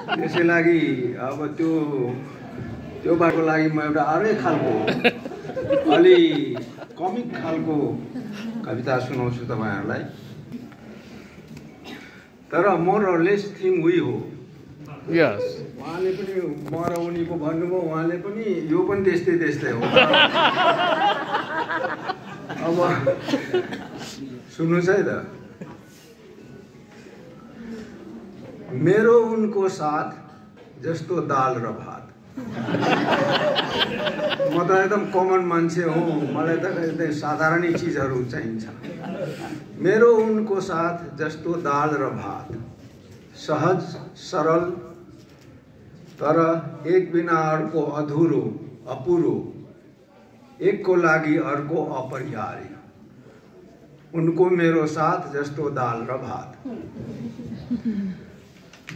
त्यसैलागि अब त्यो बाटोको लागि म एउटा अरू खालको अलि कमिक खालको कविता सुनाउँछु तपाईहरुलाई। तर मोरलेस थिम उही हो। यस उहाँले पनि म र उनीको भन्नुभयो, उहाँले पनि यो पनि त्यस्तै हो। अब सुन्नुस् है त। मेरो उनको साथ जस्तो दाल र भात। म त एकदम कमन मान्छे हो, मलाई त एकदम साधारणै चीजहरू चाहिन्छ। मेरो उनको साथ जस्तो दाल र भात, सहज सरल, तर एक बिना अर्को अधुरो अपुरो, एक को लागि अर्को अपरिहार्य। उनको मेरो साथ जस्तो दाल र भात।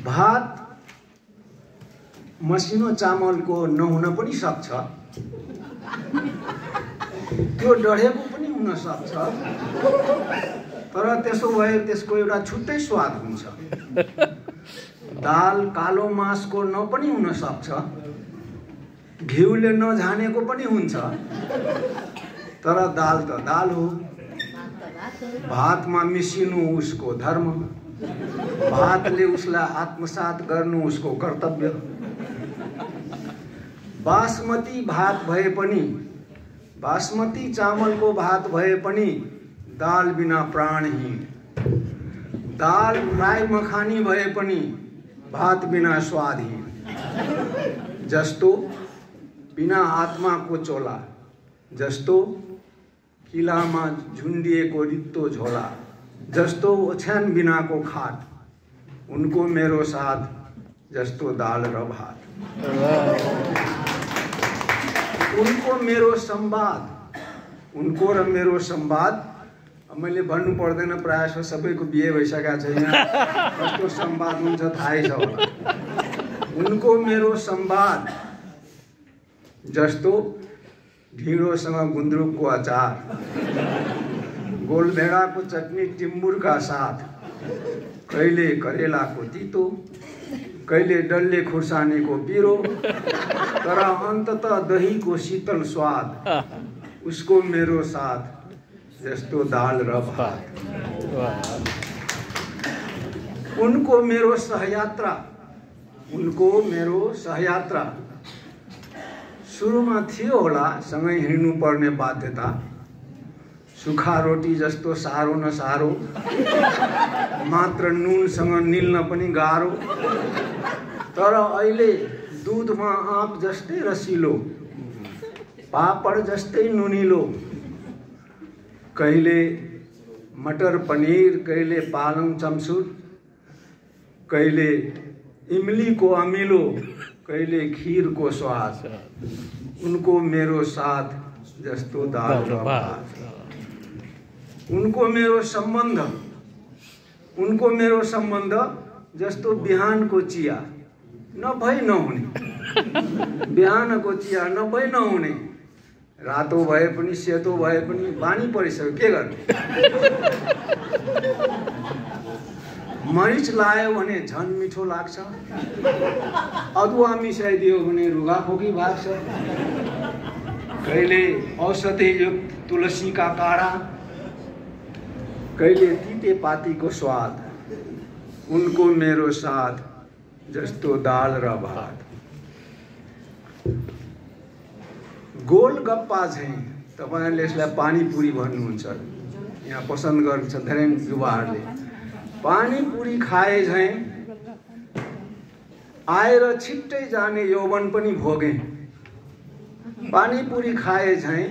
भात मसिनो चामलको नहुन पनि सक्छ, त्यो डढेको पनि हुन सक्छ, तर त्यसो भए त्यसको एउटा छुट्टै स्वाद हुन्छ। दाल कालो मासको पनि हुन सक्छ, घिउले नझानेको पनि हुन्छ, तर दाल त दाल हो। भातमा मिसिनु उसको धर्म, भातले उसलाई आत्मसात गर्नु उसको कर्तव्य। बासमती भात भए पनि, बासमती चामलको भात भए पनि दाल बिना प्राणहीन। दाल फ्राई मखानी भए पनि भात बिना स्वादहीन। जस्तो बिना आत्माको चोला, जस्तो किलामा झुन्डिएको रित्तो झोला, जस्तो ओछ्यान बिनाको खाट, उनको मेरो साथ जस्तो दाल र भात। उनको मेरो संवाद, उनको र मेरो संवाद, मैले भन्नु पर्दैन, प्रायः सबैको बिहे भइसकेको छ यहाँ, कस्तो संवाद हुन्छ थाहै छ होला। उनको मेरो संवाद जस्तो ढिँडोसँग गुन्द्रुकको अचार, गोलभेडाको चटनी टिम्बुरका साथ, कहिले करेलाको तितो, कहिले डल्ले खुर्सानीको पिरो, तर अन्ततः दहीको शीतल स्वाद। उसको मेरो साथ जस्तो दाल र भात। उनको मेरो सहयात्रा, उनको मेरो सहयात्रा। सुरुमा थियो होला सँगै हिँड्नु पर्ने बाध्यता, सुखा रोटी जस्तो साह्रो न साह्रो, मात्र नुनसँग निल्न पनि गाह्रो, तर अहिले दुधमा आँप जस्तै रसिलो, पापड जस्तै नुनिलो, कहिले मटर पनीर, कहिले पालङ चम्सुर, कहिले इमलीको अमिलो, कहिले खीरको स्वाद। उनको मेरो साथ जस्तो दाल र भात। उनको मेरो सम्बन्ध, उनको मेरो सम्बन्ध जस्तो बिहानको चिया, नभई नहुने, बिहानको चिया नभई नहुने, रातो भए पनि सेतो भए पनि बानी परिसक्यो, के गर्ने। मरिच लायो भने झन मिठो लाग्छ, अदुवा मिसाइदियो भने रुघाखोकी भाग्छ, कहिले औषधियुक्त तुलसीका काढा, कहिले तितेपातीको स्वाद। उनको मेरो साथ जस्तो दाल र भात। गोलगप्पा झैं, तपाईहरुले यसलाई पानीपुरी भन्नुहुन्छ, यहाँ पसन्द गर्छ धेरै युवाहरूले। पानीपुरी खाए झैं आएर छिट्टै जाने यौवन पनि भोगे। पानीपुरी खाए झैं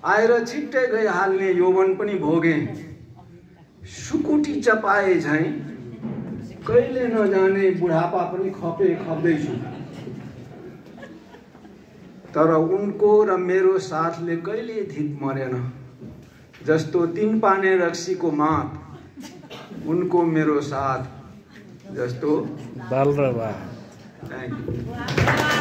आएर छिट्टै गइहाल्ने यौवन पनि भोगे। सुकुटी चपाए झैं कहिले नजाने बुढापा पनि खप्दैछु, तर उनको र मेरो साथले कहिले धित मरेन। जस्तो तीन पाने रक्सीको मात, उनको मेरो साथ जस्तो दाल र भात। Thank you.